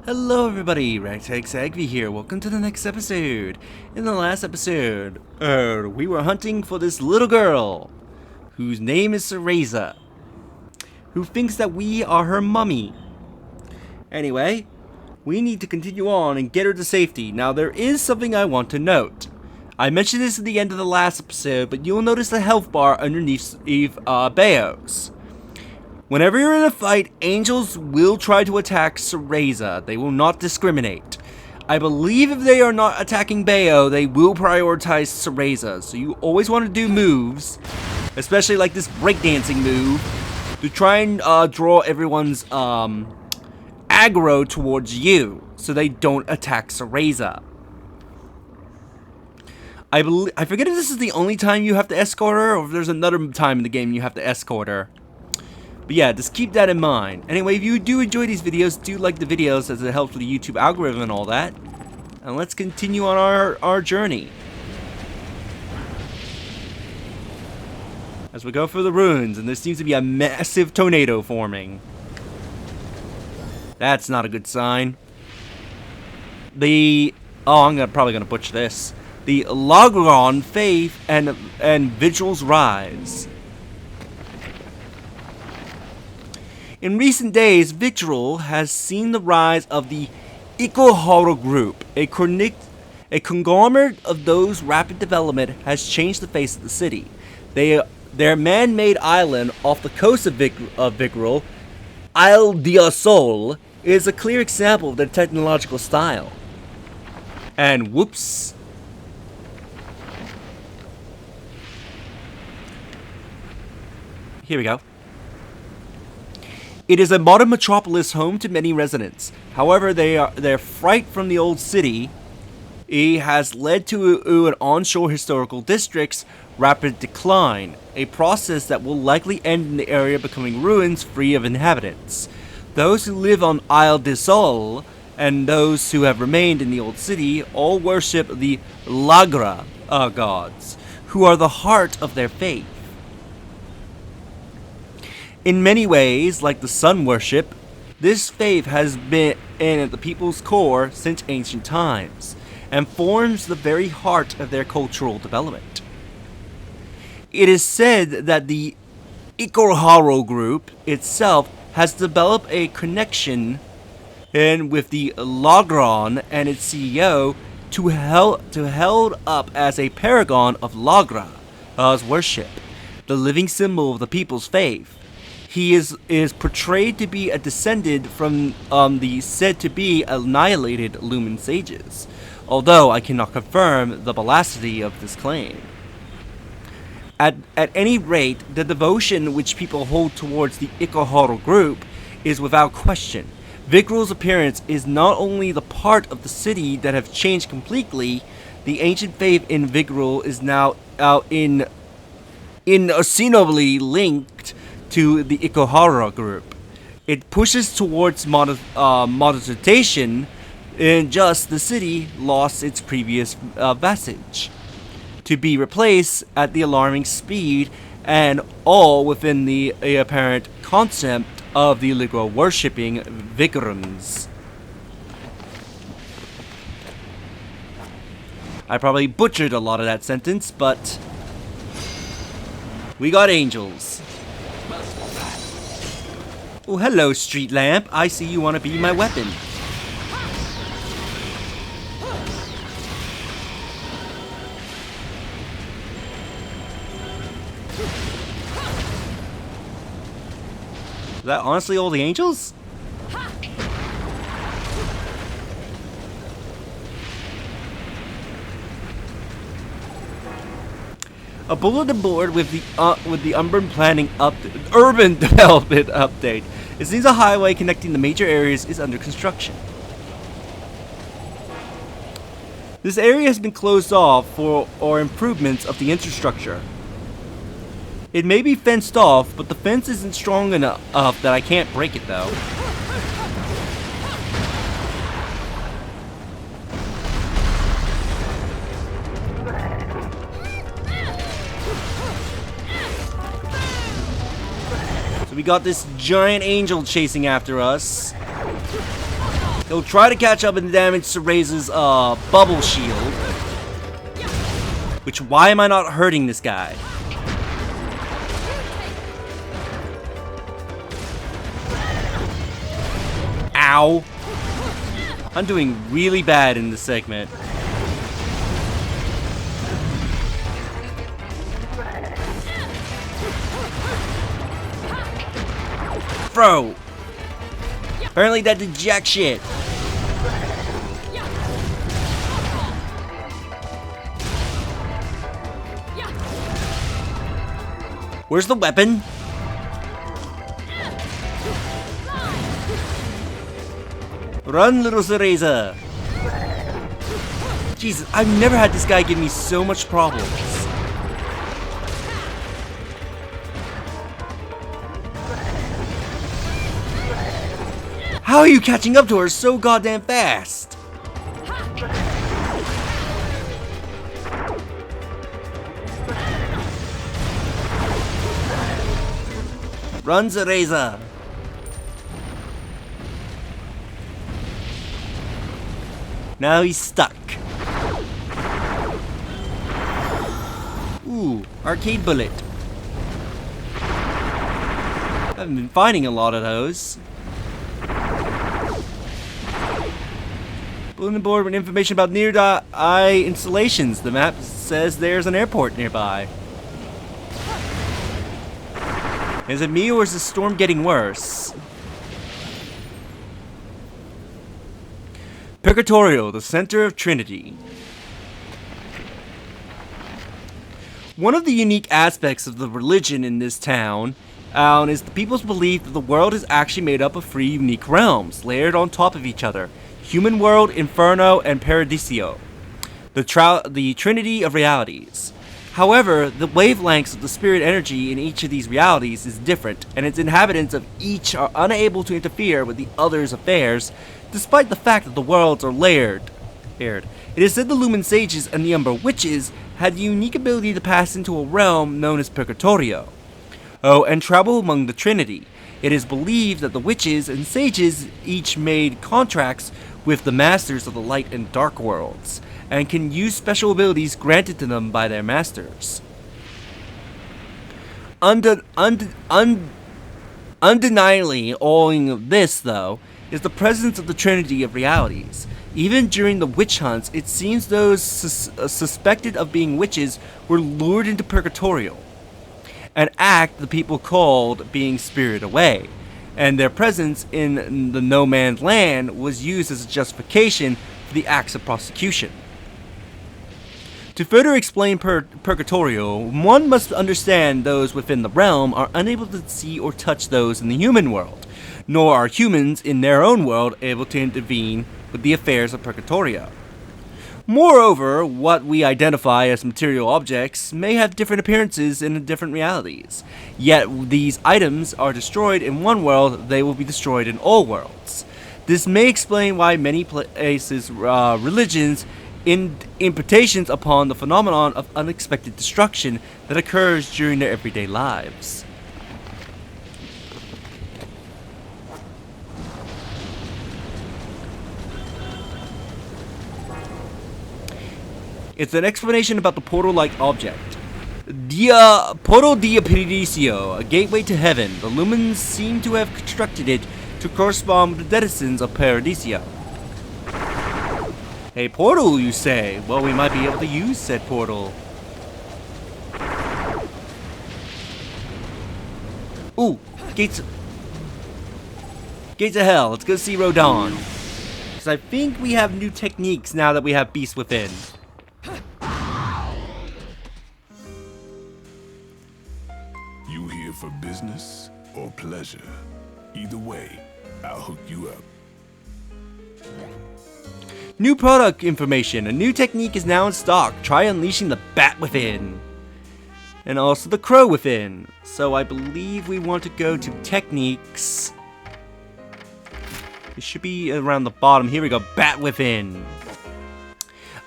Hello everybody, Ragtag here. Welcome to the next episode. In the last episode, we were hunting for this little girl, whose name is Cereza, who thinks that we are her mummy. Anyway, we need to continue on and get her to safety. Now there is something I want to note. I mentioned this at the end of the last episode, but you'll notice the health bar underneath Bayos. Whenever you're in a fight, angels will try to attack Cereza. They will not discriminate. I believe if they are not attacking Bayo, they will prioritize Cereza. So you always want to do moves, especially like this breakdancing move, to try and draw everyone's aggro towards you, so they don't attack Cereza. I forget if this is the only time you have to escort her, or if there's another time in the game you have to escort her. But yeah, just keep that in mind. Anyway, if you do enjoy these videos, do like the videos as it helps with the YouTube algorithm and all that. And let's continue on our journey. As we go through the ruins, and there seems to be a massive tornado forming. That's not a good sign. I'm probably gonna butcher this. The Logron Faith and Vigil's Rise. In recent days, Vigil has seen the rise of the Ikohoro Group. A conglomerate of those rapid development has changed the face of the city. Their man-made island off the coast of Vigil, Isle Diasol, is a clear example of their technological style. And whoops. Here we go. It is a modern metropolis home to many residents. However, their fright from the old city has led to an onshore historical district's rapid decline, a process that will likely end in the area becoming ruins free of inhabitants. Those who live on Isle de Sol and those who have remained in the old city all worship the Lagra gods, who are the heart of their faith. In many ways, like the sun worship, this faith has been in the people's core since ancient times, and forms the very heart of their cultural development. It is said that the Ikohoro Group itself has developed a connection with the Logron and its CEO to held up as a paragon of Lagra's worship, the living symbol of the people's faith. He is portrayed to be a descendant from the said-to-be annihilated Lumen sages, although I cannot confirm the veracity of this claim. At any rate, the devotion which people hold towards the Ikohoro Group is without question. Vigil's appearance is not only the part of the city that have changed completely, the ancient faith in Vigil is now inseparably linked to the Ikohara Group. It pushes towards modernization, and just the city lost its previous vestige, to be replaced at the alarming speed, and all within the apparent concept of the Ligro worshipping Vigorums. I probably butchered a lot of that sentence, but we got angels. Oh, hello, street lamp. I see you want to be my weapon. Is that honestly all the angels? A bulletin board with the urban development update. It seems a highway connecting the major areas is under construction. This area has been closed off for improvements of the infrastructure. It may be fenced off, but the fence isn't strong enough that I can't break it though. So we we got this giant angel chasing after us. He'll try to catch up and damage Cereza's bubble shield. Which, why am I not hurting this guy? Ow. I'm doing really bad in this segment. Bro. Apparently that did jack shit. Where's the weapon? Run, little Cereza! Jesus, I've never had this guy give me so much problems. How are you catching up to her so goddamn fast? Run, Cereza! Now he's stuck. Ooh, arcade bullet. I've been finding a lot of those. Bulletin board with information about nearby installations. The map says there's an airport nearby. Is it me or is the storm getting worse? Purgatorio, the center of Trinity. One of the unique aspects of the religion in this town is the people's belief that the world is actually made up of 3 unique realms, layered on top of each other. Human world, Inferno, and Paradiso. The Trinity of realities. However, the wavelengths of the spirit energy in each of these realities is different, and its inhabitants of each are unable to interfere with the other's affairs, despite the fact that the worlds are layered. It is said the Lumen Sages and the Umbra Witches had the unique ability to pass into a realm known as Purgatorio. And travel among the Trinity. It is believed that the Witches and Sages each made contracts with the Masters of the Light and Dark Worlds, and can use special abilities granted to them by their masters. Undeniably, owing this, though, is the presence of the Trinity of realities. Even during the witch hunts, it seems those suspected of being witches were lured into Purgatorio, an act the people called being spirited away, and their presence in the no man's land was used as a justification for the acts of prosecution. To further explain Purgatorio, one must understand those within the realm are unable to see or touch those in the human world, nor are humans in their own world able to intervene with the affairs of Purgatorio. Moreover, what we identify as material objects may have different appearances in different realities. Yet these items are destroyed in one world, they will be destroyed in all worlds. This may explain why many places, religions, interpretations upon the phenomenon of unexpected destruction that occurs during their everyday lives. It's an explanation about the portal-like object. Portal di Paradiso, a gateway to heaven. The Lumens seem to have constructed it to correspond with the denizens of Paradiso. A portal, you say? Well, we might be able to use said portal. Ooh, gates of hell. Let's go see Rodon. Because I think we have new techniques now that we have Beast Within. You here for business or pleasure? Either way, I'll hook you up. New product information. A new technique is now in stock. Try unleashing the Bat Within. And also the Crow Within. So I believe we want to go to techniques. It should be around the bottom. Here we go. Bat Within.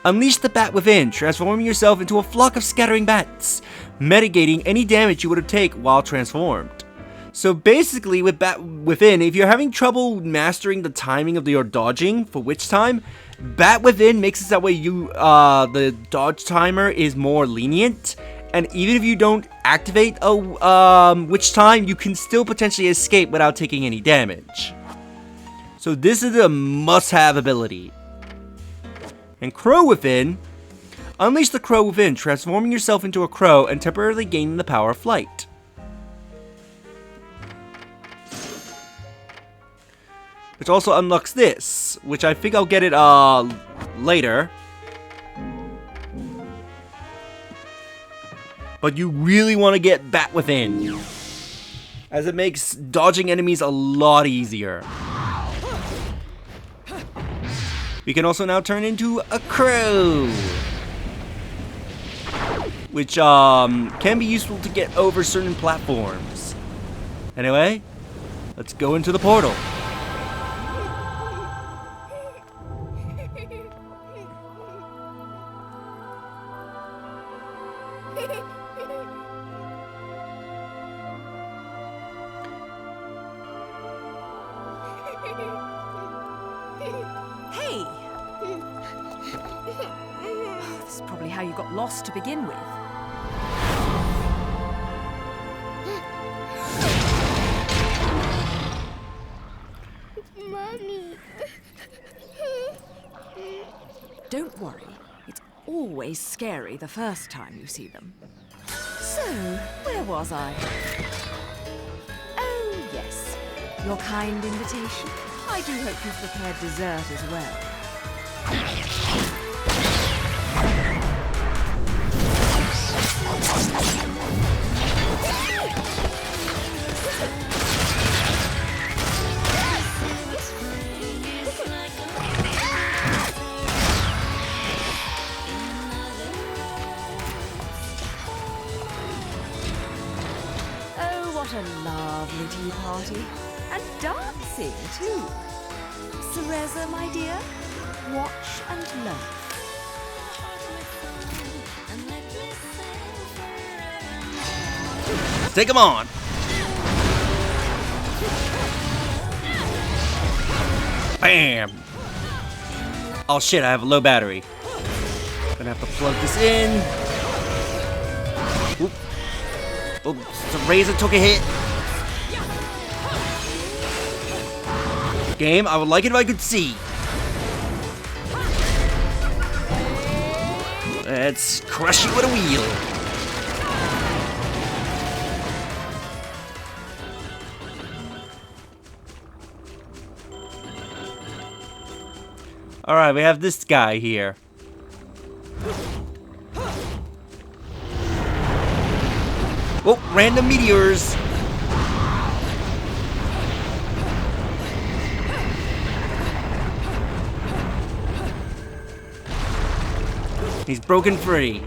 Unleash the Bat Within, transforming yourself into a flock of scattering bats, mitigating any damage you would have taken while transformed. So basically, with Bat Within, if you're having trouble mastering the timing of your dodging for Witch Time, Bat Within makes it that way the dodge timer is more lenient, and even if you don't activate a Witch Time, you can still potentially escape without taking any damage. So this is a must-have ability. And Crow Within, unleash the Crow Within, transforming yourself into a crow and temporarily gaining the power of flight. Which also unlocks this, which I think I'll get it later. But you really want to get Bat Within, as it makes dodging enemies a lot easier. We can also now turn into a crow, which can be useful to get over certain platforms. Anyway, let's go into the portal. Hey! This is probably how you got lost to begin with. Mommy. Don't worry, it's always scary the first time you see them. So, where was I? Oh, yes. Your kind invitation. I do hope you've prepared dessert as well. Oh, what a lovely tea party. And dancing, too. Cereza, my dear, watch and learn. Take him on! Bam! Oh shit, I have a low battery. Gonna have to plug this in. Oop. Oh, Cereza took a hit. Game, I would like it if I could see. Let's crush you with a wheel. Alright, we have this guy here. Oh, random meteors. He's broken free.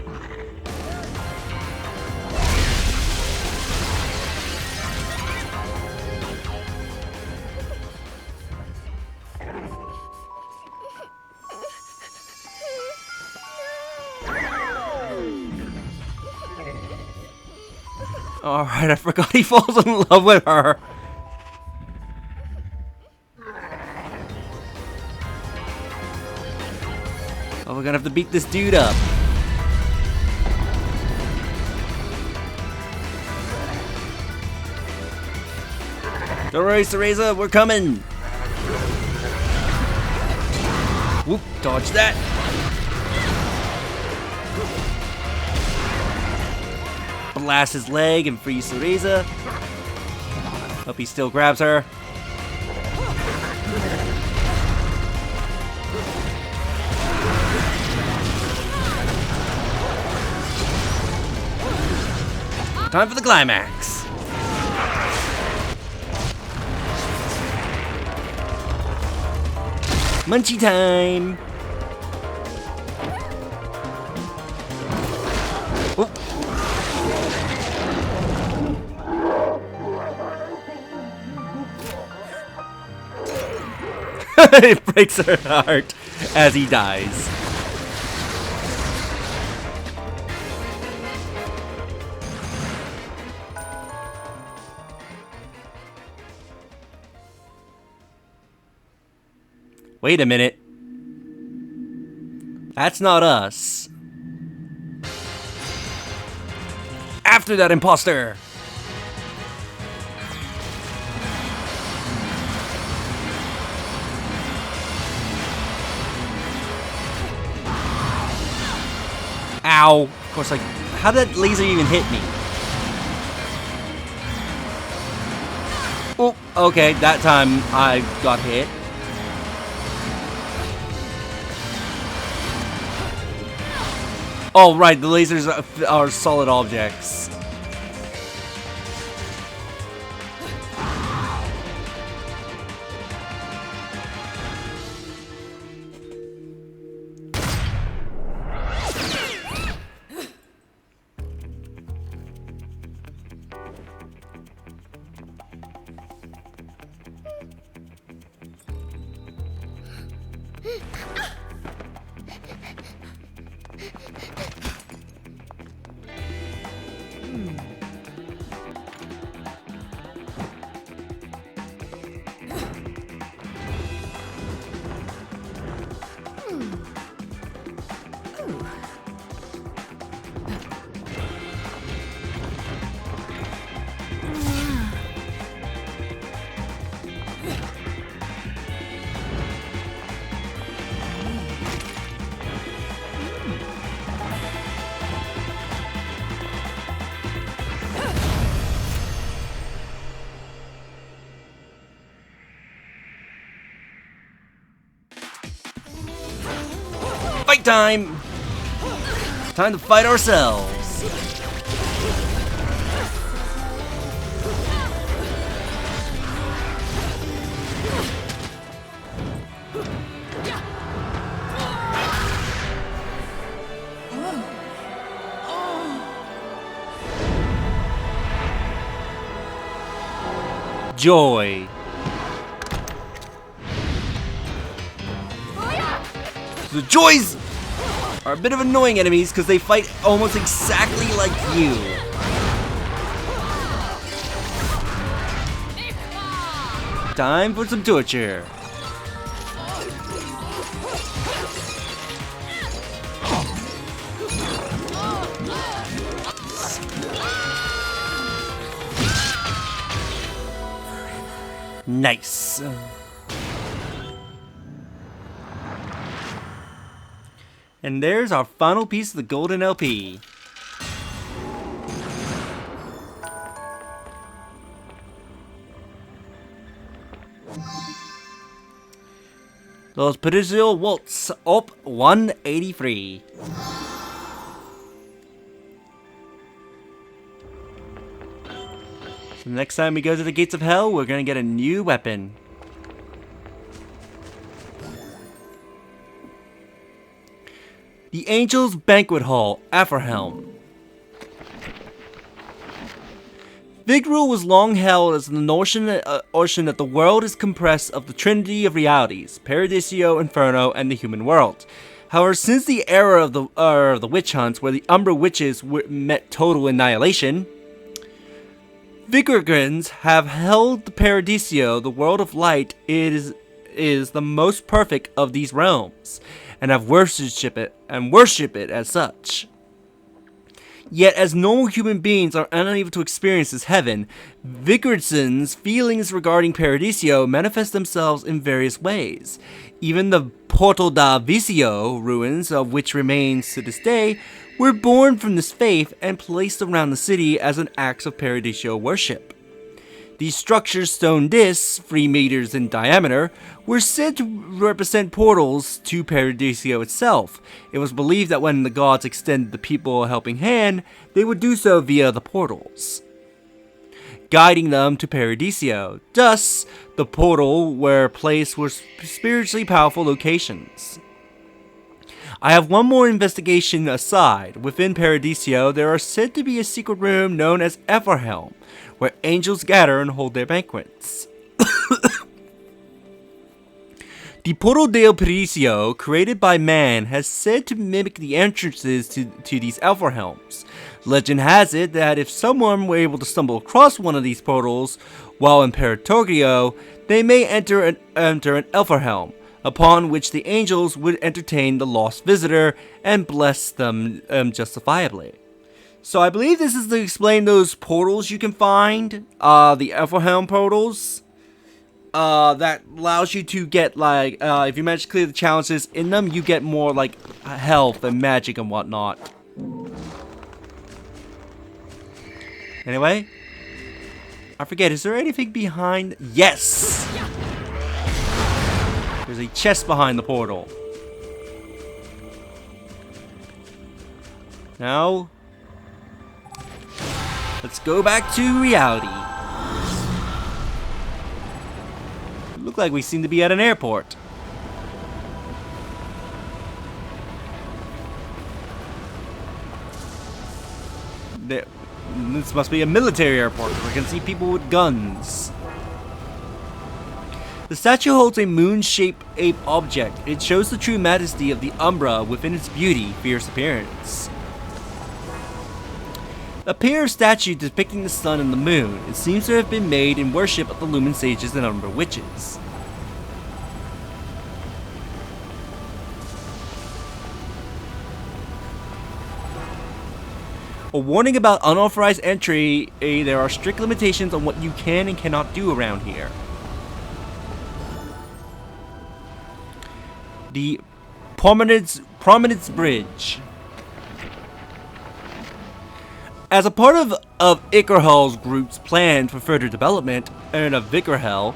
Alright, I forgot he falls in love with her. Oh, we're gonna have to beat this dude up. Don't worry, Cereza, we're coming. Whoop, dodge that. Blast his leg and free Cereza. Hope he still grabs her. Time for the climax. Munchie time. Oh. It breaks her heart as he dies. Wait a minute. That's not us. After that imposter! Ow. Of course, like, how did that laser even hit me? Oh, okay, that time I got hit. Oh, right, the lasers are solid objects. Fight time! Time to fight ourselves! Joy. The Joys are a bit of annoying enemies because they fight almost exactly like you. Time for some torture. Nice. And there's our final piece of the golden LP. Los Peruzio Waltz, Op 183. So next time we go to the Gates of Hell, we're gonna get a new weapon. The Angel's Banquet Hall, Aferhelm. Vigruel was long held as the notion that the world is compressed of the trinity of realities, Paradiso, Inferno, and the human world. However, since the era of the witch hunts, where the Umbra witches met total annihilation, Vigrians have held the Paradiso, the world of light, is the most perfect of these realms, and have worship it as such. Yet, as normal human beings are unable to experience this heaven, Vigridson's feelings regarding Paradiso manifest themselves in various ways. Even the Portal da Vicio ruins, of which remains to this day, were born from this faith and placed around the city as an act of Paradiso worship. These structures, stone discs, 3 meters in diameter, were said to represent portals to Paradiso itself. It was believed that when the gods extended the people a helping hand, they would do so via the portals, guiding them to Paradiso. Thus, the portal were placed were spiritually powerful locations. I have one more investigation aside. Within Paradiso, there are said to be a secret room known as Aferhelm, where angels gather and hold their banquets. The Portal del Paradiso, created by man, has said to mimic the entrances to these Aferhelms. Legend has it that if someone were able to stumble across one of these portals while in Purgatorio, they may enter an Aferhelm, upon which the angels would entertain the lost visitor and bless them justifiably. So I believe this is to explain those portals you can find, the Elfhelm portals, that allows you to get, like, if you manage to clear the challenges in them, you get more, like, health and magic and whatnot. Anyway, I forget, is there anything behind? Yes! There's a chest behind the portal. Now, let's go back to reality. Look like we seem to be at an airport. This must be a military airport. I can see people with guns. The statue holds a moon-shaped ape object. It shows the true majesty of the Umbra within its beauty, fierce appearance. A pair of statues depicting the sun and the moon. It seems to have been made in worship of the Lumen Sages and Umbra Witches. A warning about unauthorized entry. There are strict limitations on what you can and cannot do around here. The Prominence Bridge. As a part of Icarhel's group's plan for further development of Vicarhel,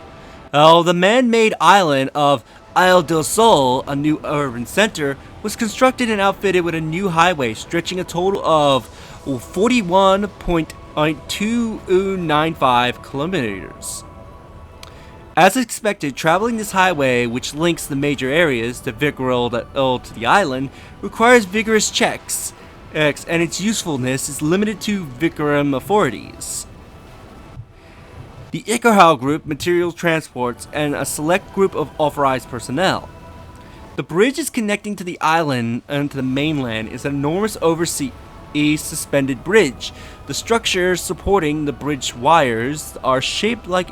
the man-made island of Isle del Sol, a new urban center, was constructed and outfitted with a new highway stretching a total of 41.295 kilometers. As expected, traveling this highway, which links the major areas to Vicarhel to the island, requires vigorous checks, and its usefulness is limited to Vicarum authorities. The Icarhel Group, materials transports, and a select group of authorized personnel. The bridge is connecting to the island and to the mainland is an enormous overseas suspended bridge. The structures supporting the bridge wires are shaped like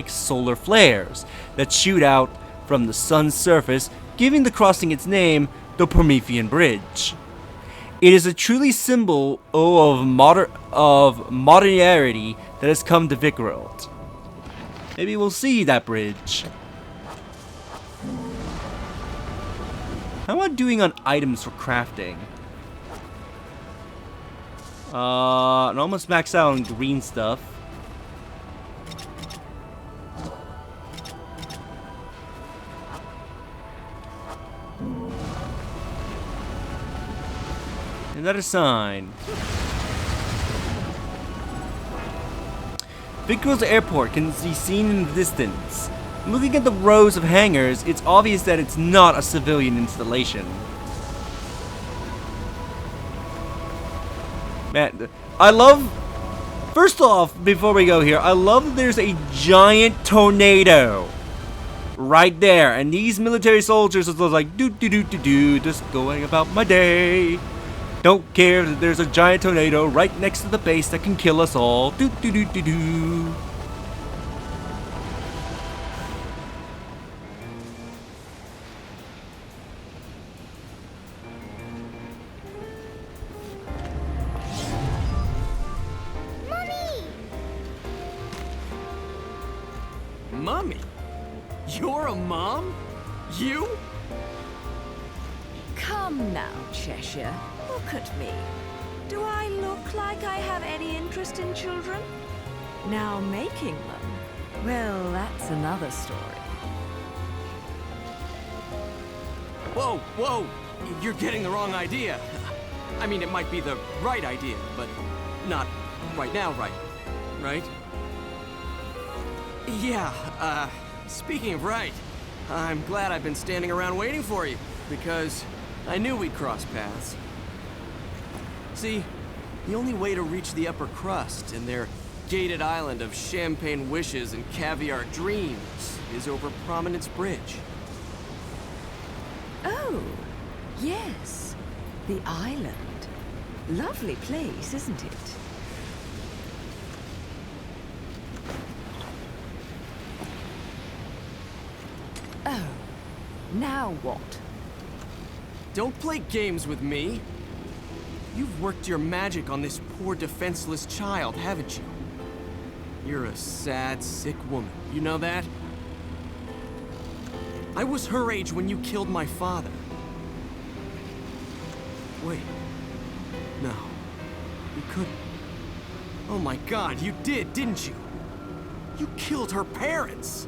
solar flares that shoot out from the sun's surface, giving the crossing its name, the Promethean Bridge. It is a truly symbol of modernity that has come to Vicarhel. Maybe we'll see that bridge. How am I doing on items for crafting? And almost maxed out on green stuff. Another sign. Vicarhel's airport can be seen in the distance. Looking at the rows of hangars, it's obvious that it's not a civilian installation. Man, I love... First off, before we go here, I love that there's a giant tornado right there. And these military soldiers are like, do, just going about my day. Don't care that there's a giant tornado right next to the base that can kill us all. Do. Mommy? You're a mom? You? Come now, Cheshire. Look at me. Do I look like I have any interest in children? Now making them, well, that's another story. Whoa! You're getting the wrong idea. I mean, it might be the right idea, but not right now, right? Yeah, speaking of right, I'm glad I've been standing around waiting for you, because I knew we'd cross paths. See, the only way to reach the upper crust and their gated island of champagne wishes and caviar dreams is over Prominence Bridge. Oh, yes. The island. Lovely place, isn't it? Oh, Now what? Don't play games with me. You've worked your magic on this poor defenseless child, haven't you? You're a sad, sick woman. You know that? I was her age when you killed my father. Wait. No. You couldn't. Oh my God, you did, didn't you? You killed her parents!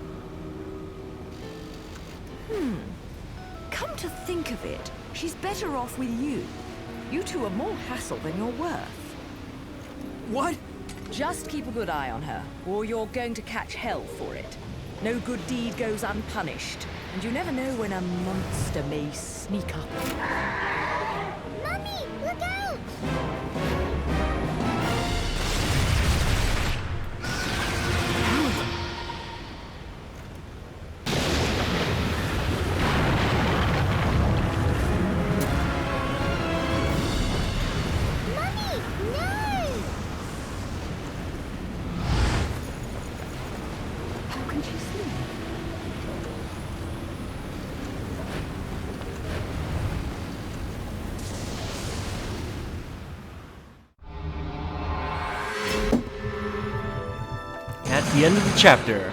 Come to think of it, she's better off with you. You two are more hassle than you're worth. What? Just keep a good eye on her, or you're going to catch hell for it. No good deed goes unpunished, and you never know when a monster may sneak up. Mummy, look out! Mummy, no! How can she sleep? At the end of the chapter.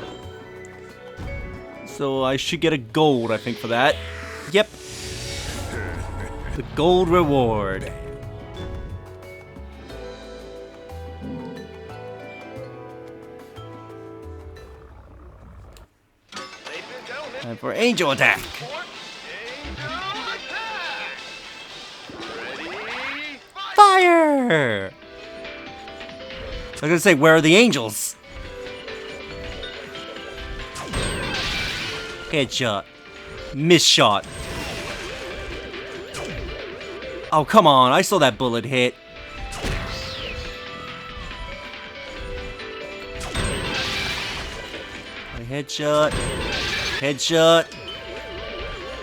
So I should get a gold, I think, for that. Yep. The gold reward. Time for angel attack. Fire! I was gonna say, where are the angels? Headshot. Miss shot. Oh, come on. I saw that bullet hit. A headshot. Headshot.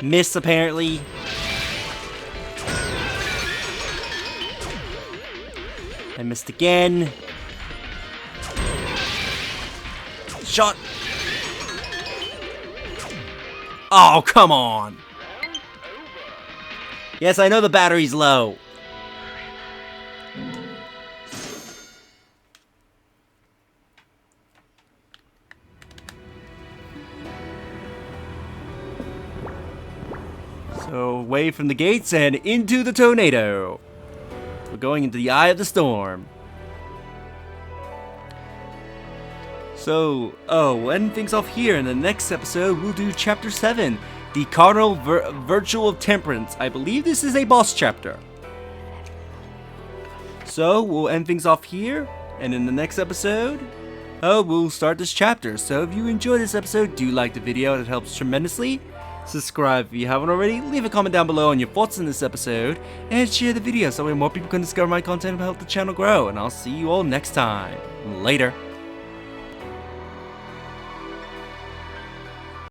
Miss, apparently. I missed again. Shot. Oh, come on. Yes, I know the battery's low. So, away from the gates and into the tornado. We're going into the eye of the storm. So, we'll end things off here. In the next episode, we'll do Chapter 7, the Cardinal Virtue of Temperance. I believe this is a boss chapter. So, we'll end things off here, and in the next episode, we'll start this chapter. So, if you enjoyed this episode, do like the video, it helps tremendously. Subscribe if you haven't already, leave a comment down below on your thoughts on this episode, and share the video so that more people can discover my content and help the channel grow. And I'll see you all next time. Later.